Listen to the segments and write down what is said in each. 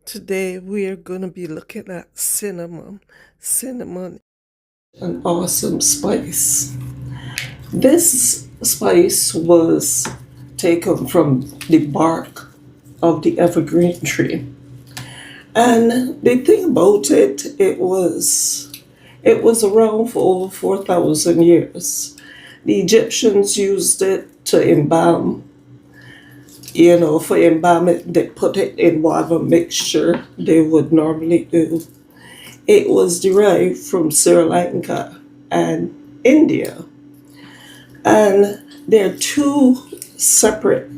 Today we are going to be looking at cinnamon. Cinnamon, an awesome spice. This spice was taken from the bark of the evergreen tree. And the thing about it, it was around for over 4,000 years. The Egyptians used it to embalm. For embalming, they put it in whatever mixture they would normally do. It was derived from Sri Lanka and India. And there are two separate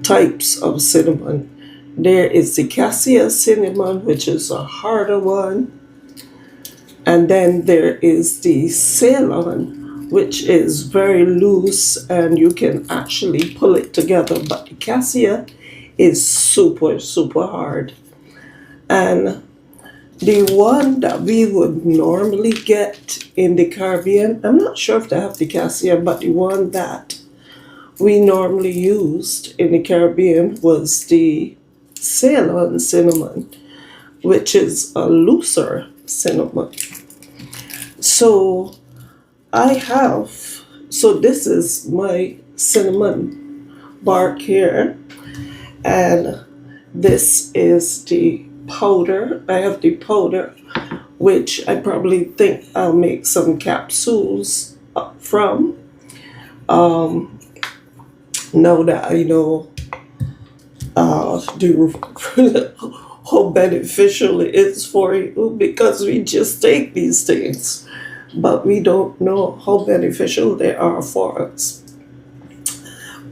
types of cinnamon. There is the Cassia cinnamon, which is a harder one, and then there is the Ceylon, which is very loose and you can actually pull it together. But the Cassia is super, super hard. And the one that we would normally get in the Caribbean, I'm not sure if they have the Cassia, but the one that we normally used in the Caribbean was the Ceylon cinnamon, which is a looser cinnamon. So this is my cinnamon bark here, and this is the powder. I have the powder, which I probably think I'll make some capsules from. Um, Now that I know how beneficial it is for you, because we just take these things, but we don't know how beneficial they are for us.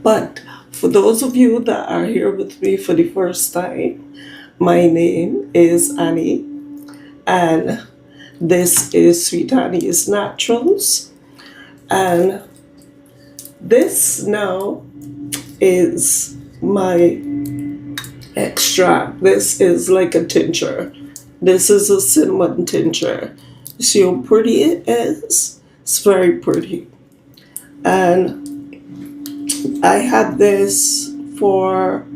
But for those of you that are here with me for the first time, my name is Annie, and this is Sweet Annie's Naturals. And this now is my extract. This is like a tincture. This is a cinnamon tincture. You see how pretty it is? It's very pretty. And I had this for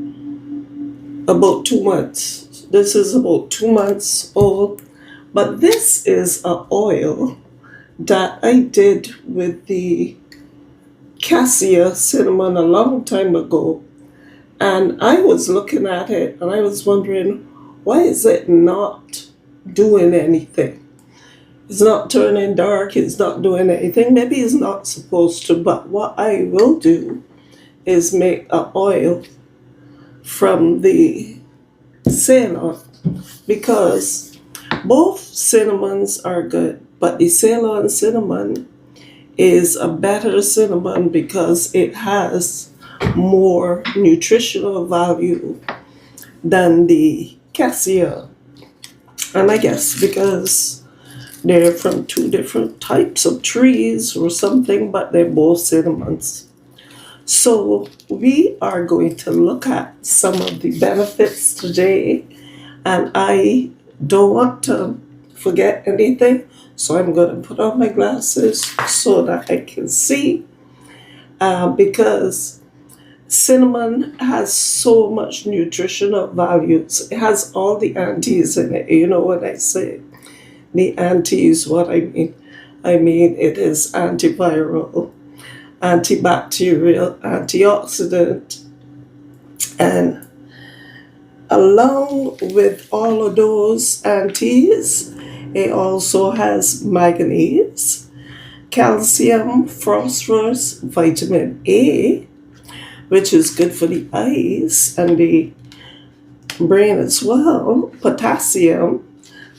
about 2 months. This is about 2 months old. But this is an oil that I did with the Cassia cinnamon a long time ago. And I was looking at it and I was wondering, why is it not doing anything? It's not turning dark, it's not doing anything. Maybe it's not supposed to, but what I will do is make an oil from the Ceylon, because both cinnamons are good, but the Ceylon cinnamon is a better cinnamon because it has more nutritional value than the Cassia. And I guess because they're from two different types of trees or something, but they're both cinnamons. So we are going to look at some of the benefits today, and I don't want to forget anything, so I'm going to put on my glasses so that I can see, because cinnamon has so much nutritional values. It has all the antis in it. You know what I say? The antis, what I mean? I mean, it is antiviral, antibacterial, antioxidant, and along with all of those antis, it also has manganese, calcium, phosphorus, vitamin A, which is good for the eyes and the brain as well, potassium,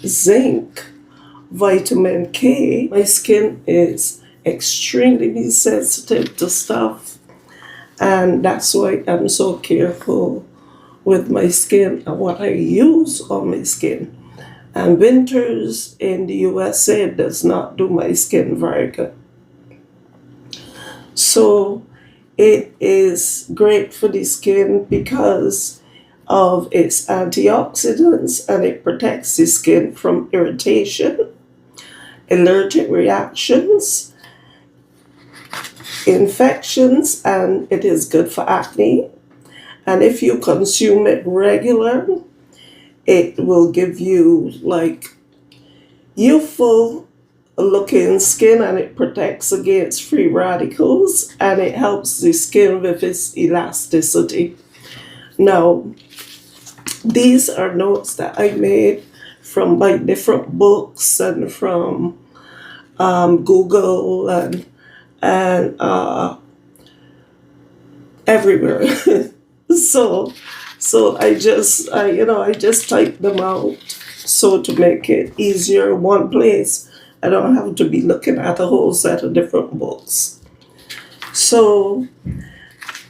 zinc, vitamin K. My skin is extremely sensitive to stuff, and that's why I'm so careful with my skin and what I use on my skin. And winters in the USA does not do my skin very good. So it is great for the skin because of its antioxidants, and it protects the skin from irritation, allergic reactions, infections, and it is good for acne. And if you consume it regular, It will give you like youthful looking skin, and it protects against free radicals, and it helps the skin with its elasticity. Now, these are notes that I made from my different books and from Google and everywhere. so I just type them out so to make it easier in one place. I don't have to be looking at a whole set of different books. So,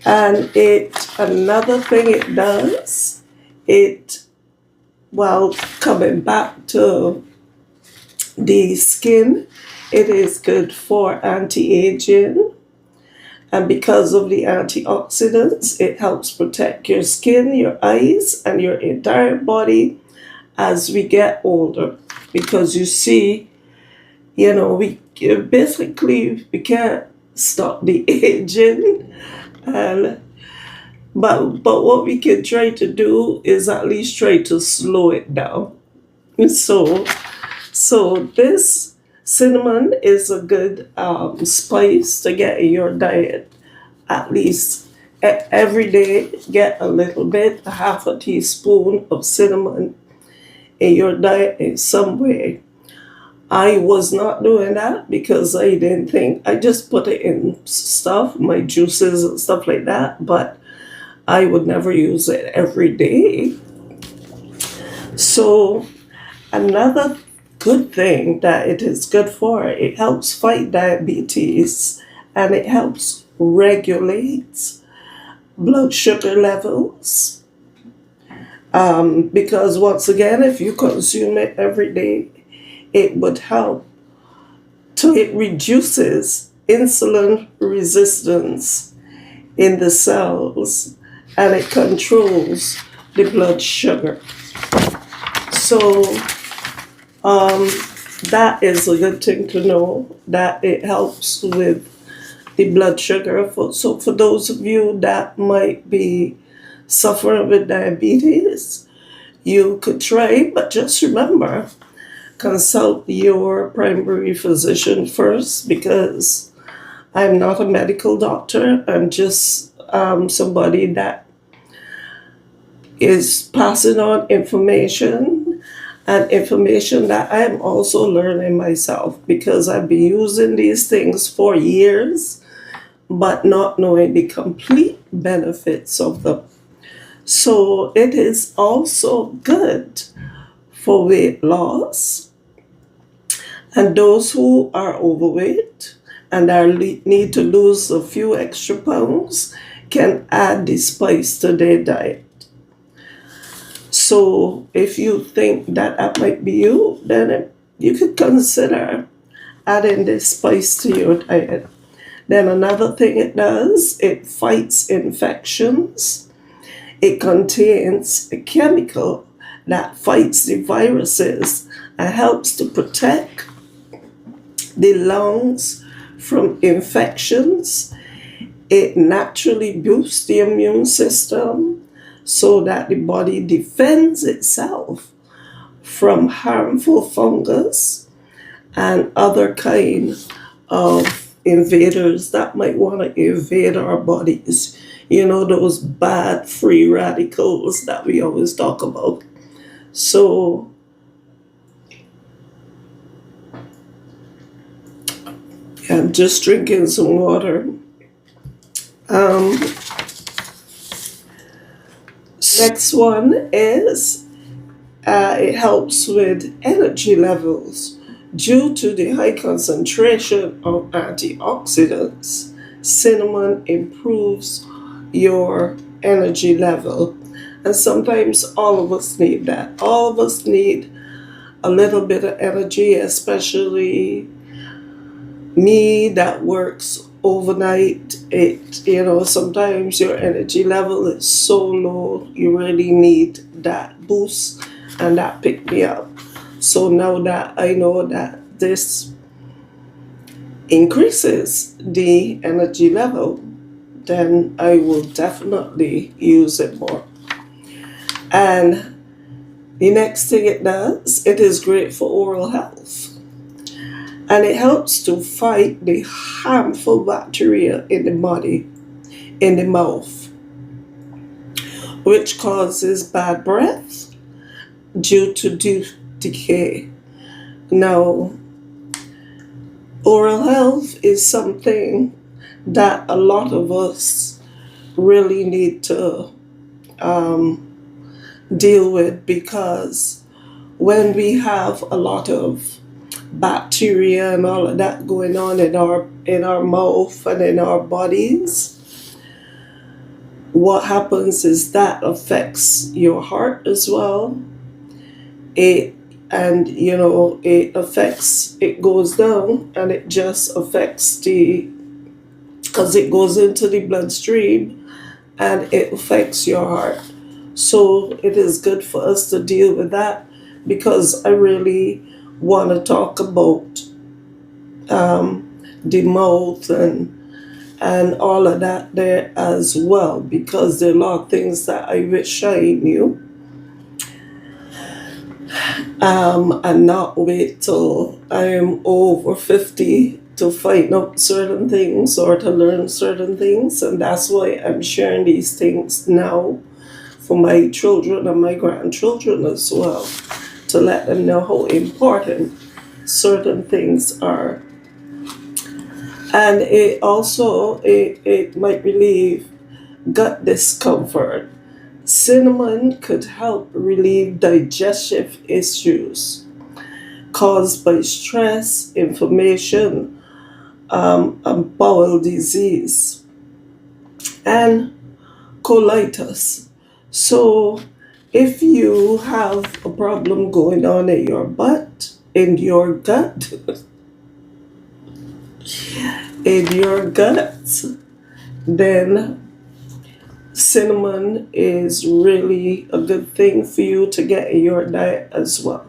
and it another thing it does, it well, coming back to the skin, it is good for anti-aging, and because of the antioxidants, it helps protect your skin, your eyes, and your entire body as we get older. Because you see, we basically we can't stop the aging, and but what we can try to do is at least try to slow it down. So this cinnamon is a good spice to get in your diet. At least every day, get a little bit, a half a teaspoon of cinnamon in your diet in some way. I was not doing that because I didn't think, I just put it in stuff, my juices and stuff like that, but I would never use it every day. So, another good thing that it is good for, it helps fight diabetes, and it helps regulate blood sugar levels. Because once again, if you consume it every day, it would help it reduces insulin resistance in the cells, and it controls the blood sugar. So that is a good thing to know, that it helps with the blood sugar. So for those of you that might be suffering with diabetes, you could try, but just remember, consult your primary physician first, because I'm not a medical doctor. I'm just somebody that is passing on information, and information that I'm also learning myself, because I've been using these things for years but not knowing the complete benefits of them. So it is also good for weight loss, and those who are overweight and need to lose a few extra pounds can add the spice to their diet. So if you think that that might be you, then you could consider adding this spice to your diet. Then another thing it does, it fights infections. It contains a chemical that fights the viruses and helps to protect the lungs from infections. It naturally boosts the immune system so that the body defends itself from harmful fungus and other kind of invaders that might want to invade our bodies. Those bad free radicals that we always talk about. So, yeah, I'm just drinking some water. Next one is it helps with energy levels. Due to the high concentration of antioxidants, cinnamon improves your energy level. And sometimes all of us need that. All of us need a little bit of energy, especially me that works overnight. Sometimes your energy level is so low, you really need that boost and that pick me up. So now that I know that this increases the energy level, then I will definitely use it more. And The next thing it does, it is great for oral health. And it helps to fight the harmful bacteria in the body, in the mouth, which causes bad breath due to decay. Now, oral health is something that a lot of us really need to um, deal with, because when we have a lot of bacteria and all of that going on in our mouth and in our bodies, what happens is that affects your heart as well. It and it affects, it goes down, and it just affects the, because it goes into the bloodstream and it affects your heart. So it is good for us to deal with that, because I really want to talk about the mouth and all of that there as well, because there are a lot of things that I wish I knew, and not wait till I am over 50 to find out certain things or to learn certain things. And that's why I'm sharing these things now for my children and my grandchildren as well, to let them know how important certain things are. And it also it might relieve gut discomfort. Cinnamon could help relieve digestive issues caused by stress, inflammation, and bowel disease, and colitis. So, if you have a problem going on in your gut, in your guts, then cinnamon is really a good thing for you to get in your diet as well.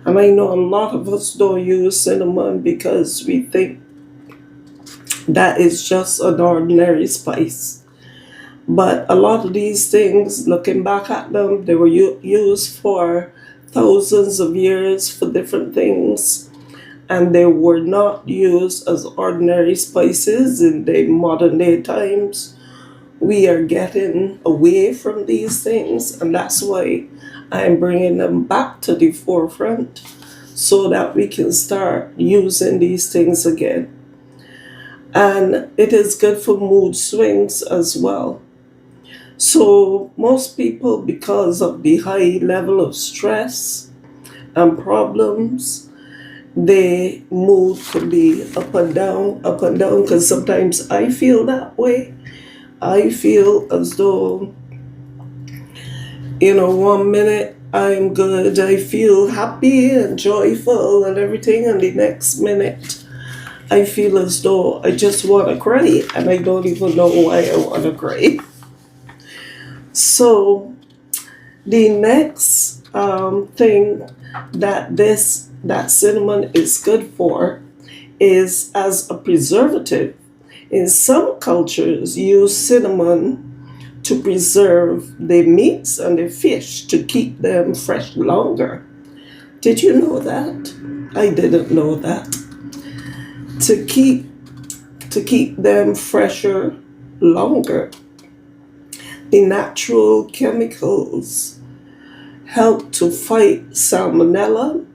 And I know a lot of us don't use cinnamon because we think that is just an ordinary spice. But a lot of these things, looking back at them, they were used for thousands of years for different things, and they were not used as ordinary spices in the modern day times. We are getting away from these things, and that's why I'm bringing them back to the forefront, so that we can start using these things again. And it is good for mood swings as well. So, most people, because of the high level of stress and problems, their mood could be up and down, because sometimes I feel that way. I feel as though, 1 minute I'm good, I feel happy and joyful and everything, and the next minute I feel as though I just want to cry, and I don't even know why I want to cry. So, the next thing that cinnamon is good for is as a preservative. In some cultures, use cinnamon to preserve the meats and the fish to keep them fresh longer. Did you know that? I didn't know that. To keep them fresher longer. The natural chemicals help to fight salmonella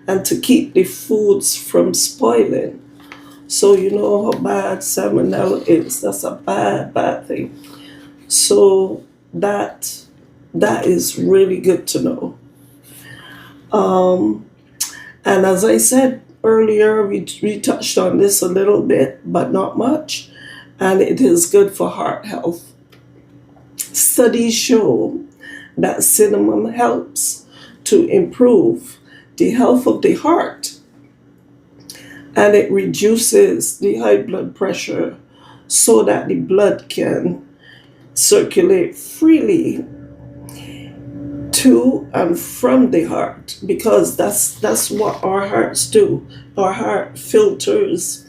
and to keep the foods from spoiling. So you know how bad salmonella is. That's a bad, bad thing. So that is really good to know. Um, and as I said earlier, we touched on this a little bit, but not much. And it is good for heart health. Studies show that cinnamon helps to improve the health of the heart, and it reduces the high blood pressure so that the blood can circulate freely to and from the heart, because that's what our hearts do. Our heart filters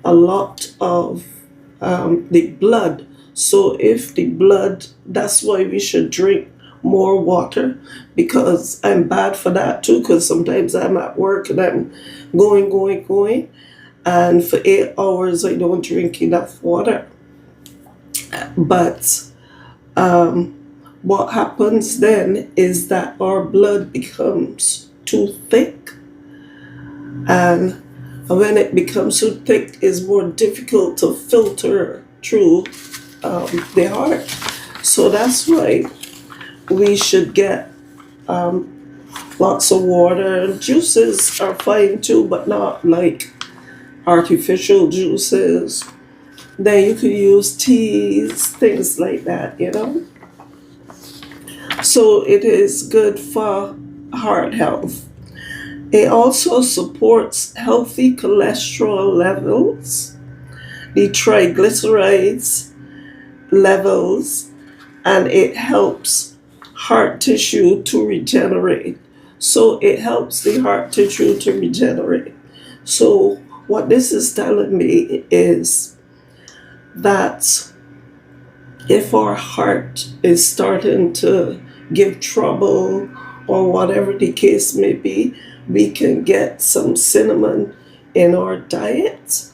a lot of the blood. So if the blood, that's why we should drink more water, because I'm bad for that too, because sometimes I'm at work and I'm going, and for 8 hours I don't drink enough water. But what happens then is that our blood becomes too thick, and when it becomes too thick, it's more difficult to filter through the heart. So that's why we should get lots of water. Juices are fine too, but not like artificial juices. Then you could use teas, things like that, you know. So it is good for heart health. It also supports healthy cholesterol levels, the triglycerides levels, and it helps heart tissue to regenerate. So it helps the heart tissue to regenerate. So what this is telling me is that if our heart is starting to give trouble or whatever the case may be, we can get some cinnamon in our diet,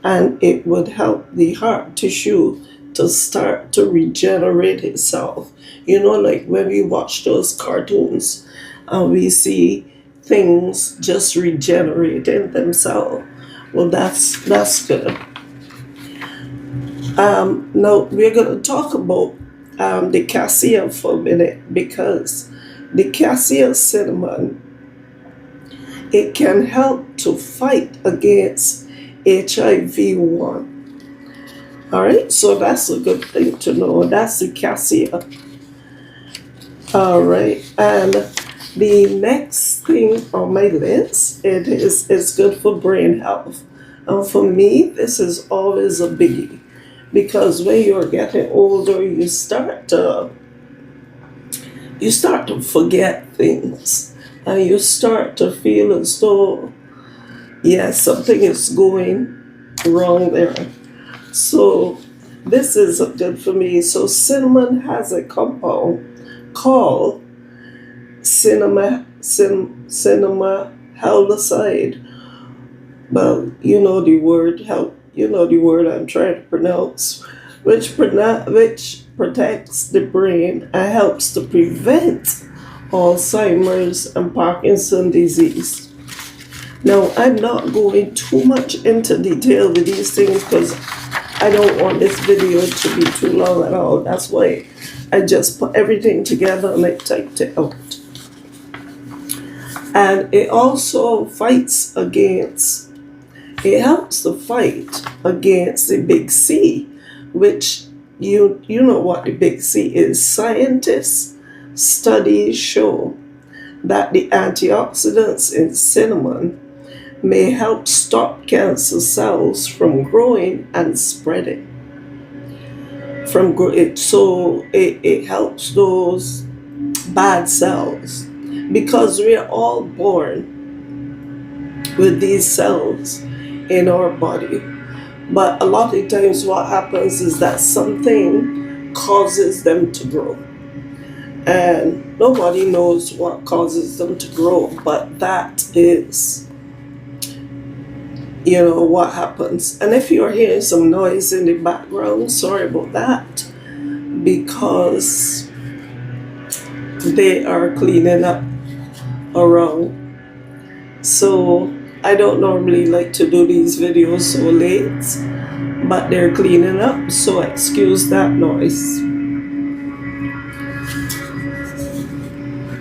and it would help the heart tissue to start to regenerate itself. You know, like when we watch those cartoons and we see things just regenerating themselves. Well, that's good. Now we're going to talk about the cassia for a minute, because the cassia cinnamon, it can help to fight against HIV-1. All right, so that's a good thing to know. That's the cassia. All right, and the next thing on my list, it's good for brain health. And for me, this is always a biggie, because when you're getting older, you start to forget things, and you start to feel as though, yeah, something is going wrong there. So this is good for me. So cinnamon has a compound called cinema haloside. Well, you know the word I'm trying to pronounce, which protects the brain and helps to prevent Alzheimer's and Parkinson disease. Now, I'm not going too much into detail with these things because I don't want this video to be too long at all. That's why I just put everything together and I typed it out. And it helps to fight against the big C, which you know what the big C is. Scientists studies show that the antioxidants in cinnamon may help stop cancer cells from growing and spreading. It helps those bad cells, because we are all born with these cells in our body. But a lot of times what happens is that something causes them to grow. And nobody knows what causes them to grow, but that is, what happens. And if you're hearing some noise in the background, sorry about that, because they are cleaning up around. So I don't normally like to do these videos so late, but they're cleaning up, so excuse that noise.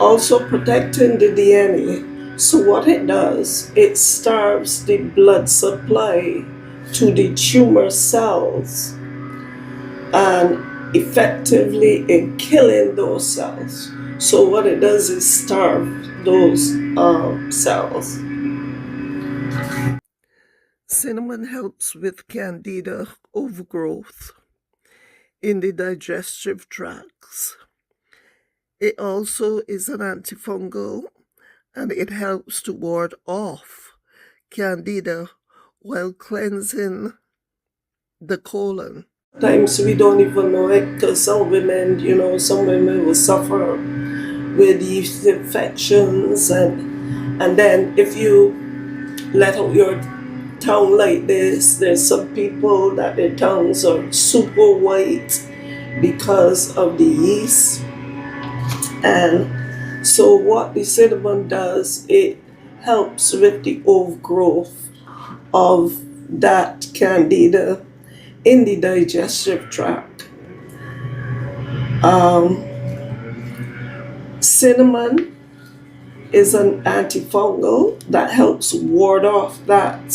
Also protecting the DNA. So what it does, it starves the blood supply to the tumor cells, and effectively in killing those cells. So what it does is starve those cells. Cinnamon helps with candida overgrowth in the digestive tracts. It also is an antifungal, and it helps to ward off candida while cleansing the colon. Times we don't even know it because some women, some women will suffer with yeast infections, and then if you let out your tongue like this, there's some people that their tongues are super white because of the yeast. And so what the cinnamon does, it helps with the overgrowth of that candida in the digestive tract. Um, Cinnamon is an antifungal that helps ward off that,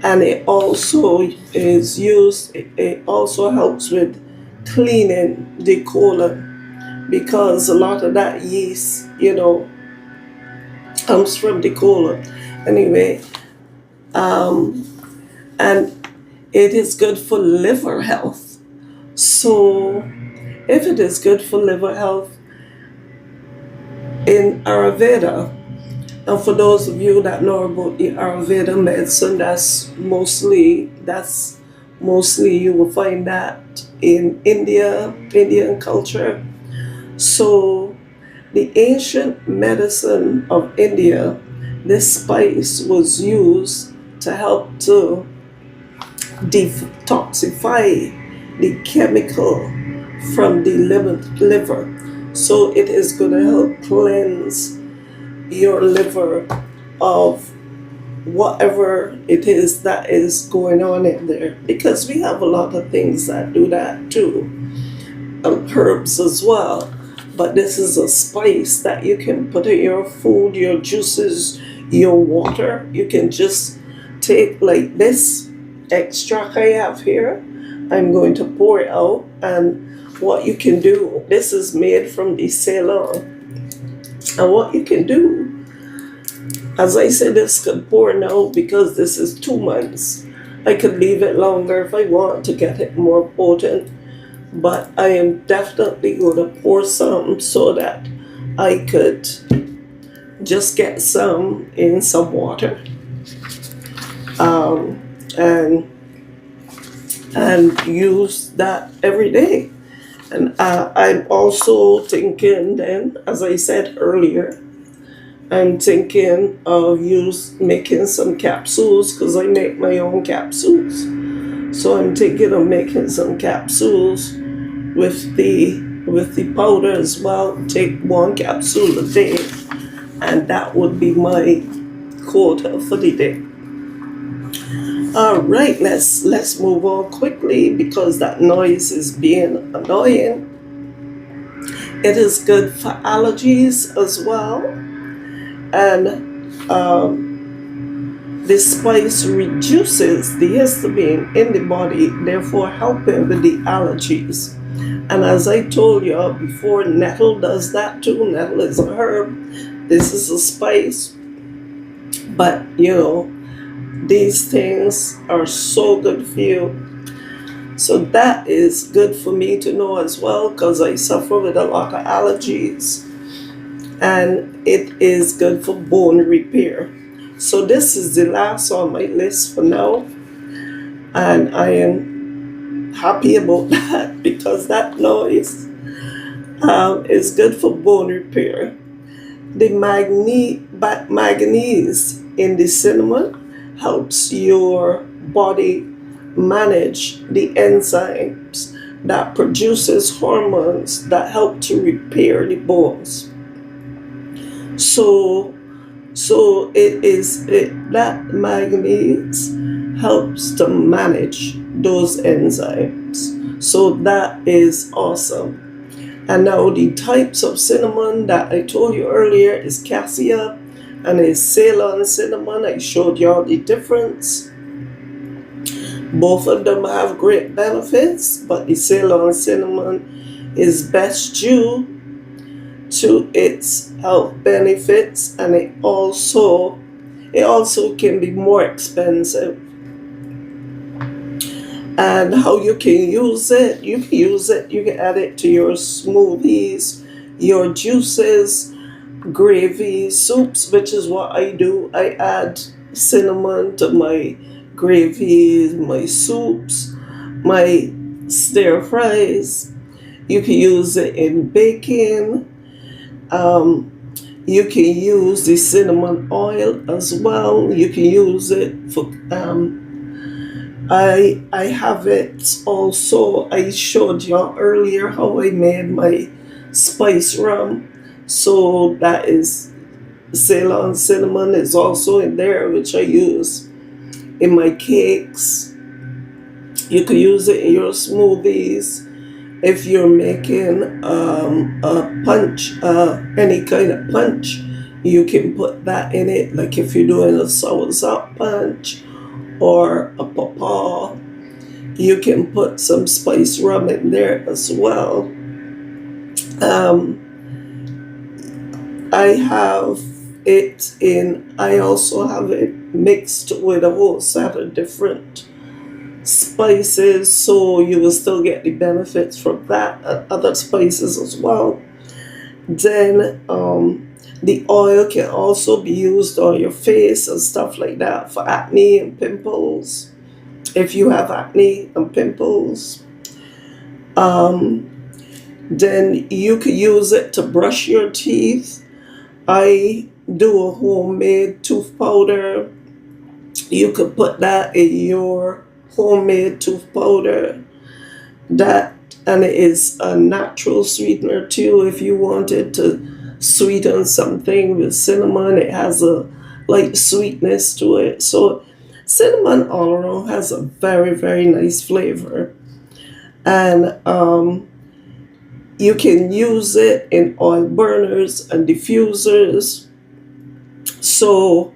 and it also is used. It also helps with cleaning the colon because a lot of that yeast, comes from the colon. Anyway, um, and it is good for liver health. So, if it is good for liver health in Ayurveda, and for those of you that know about the Ayurveda medicine, that's mostly you will find that in Indian culture. So the ancient medicine of India, this spice was used to help to detoxify the chemical from the liver. So it is going to help cleanse your liver of whatever it is that is going on in there, because we have a lot of things that do that too, herbs as well. But this is a spice that you can put in your food, your juices, your water. You can just take like this extract I have here. I'm going to pour it out, and what you can do, this is made from the Ceylon, and what you can do, as I said, this could pour now because this is 2 months. I could leave it longer if I want to get it more potent, but I am definitely going to pour some so that I could just get some in some water, um, and use that every day. And I'm also thinking then, as I said earlier, I'm thinking of making some capsules because I make my own capsules. So I'm thinking of making some capsules with the powder as well. Take one capsule a day, and that would be my quota for the day. All right, let's move on quickly because that noise is being annoying. It is good for allergies as well, and this spice reduces the histamine in the body, therefore helping with the allergies. And as I told you before, nettle does that too. Nettle is a herb. This is a spice. But, these things are so good for you. So that is good for me to know as well because I suffer with a lot of allergies. And it is good for bone repair. So this is the last on my list for now. And I am happy about that because that noise is good for bone repair. The manganese in the cinnamon helps your body manage the enzymes that produces hormones that help to repair the bones. So that manganese helps to manage those enzymes. So that is awesome. And now the types of cinnamon that I told you earlier is Cassia and is Ceylon cinnamon. I showed y'all the difference. Both of them have great benefits, but the Ceylon cinnamon is best due to its health benefits, and it also can be more expensive. And how you can use it, you can add it to your smoothies, your juices, gravies, soups, which is what I do. I add cinnamon to my gravies, my soups, my stir fries. You can use it in baking. Um, you can use the cinnamon oil as well. You can use it for I have it also. I showed you earlier how I made my spice rum. So that is Ceylon cinnamon is also in there, which I use in my cakes. You can use it in your smoothies. If you're making a punch, any kind of punch, you can put that in it. Like if you're doing a soursop punch or a pawpaw, you can put some spice rum in there as well. Um, I have it in, I also have it mixed with a whole set of different spices, so you will still get the benefits from that and other spices as well. Then the oil can also be used on your face and stuff like that for acne and pimples. If you have acne and pimples, um, then you could use it to brush your teeth. I do a homemade tooth powder. You could put that in your homemade tooth powder. That, and it is a natural sweetener too. If you wanted to sweeten something with cinnamon, it has a light sweetness to it. So cinnamon all around has a very, very nice flavor. And you can use it in oil burners and diffusers. So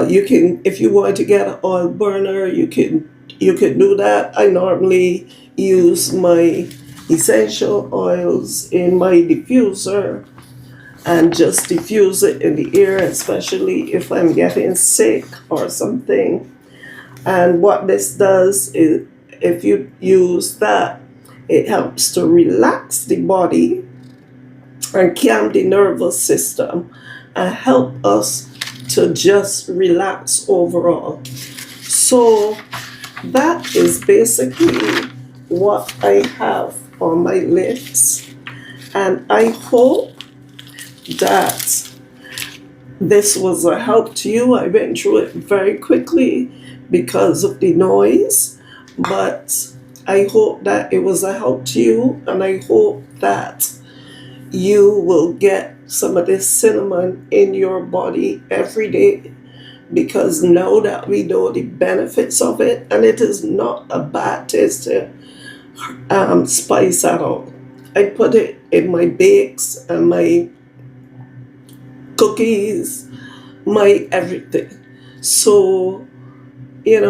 you can, if you want to get an oil burner, you can do that. I normally use my essential oils in my diffuser and just diffuse it in the air, especially if I'm getting sick or something. And what this does is, if you use that, it helps to relax the body and calm the nervous system and help us to just relax overall. So that is basically what I have on my list. And I hope that this was a help to you. I went through it very quickly because of the noise, but I hope that it was a help to you, and I hope that you will get some of this cinnamon in your body every day, because now that we know the benefits of it, and it is not a bad tasting spice at all. I put it in my bakes and my cookies, my everything. So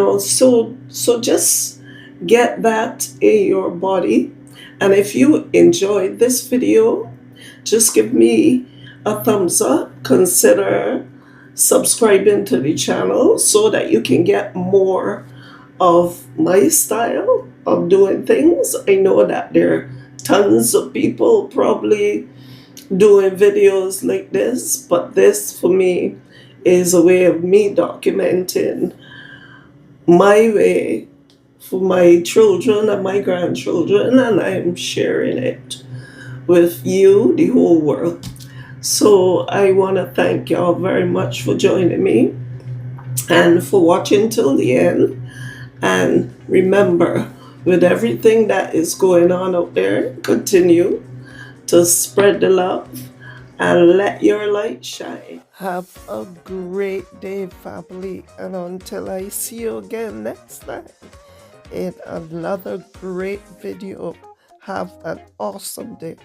so just get that in your body. And if you enjoyed this video, just give me a thumbs up. Consider subscribing to the channel so that you can get more of my style of doing things. I know that there are tons of people probably doing videos like this, but this for me is a way of me documenting my way for my children and my grandchildren, and I'm sharing it with you, the whole world. So I want to thank y'all very much for joining me and for watching till the end. And remember, with everything that is going on out there, continue to spread the love and let your light shine. Have a great day, family. And until I see you again next time in another great video, have an awesome day.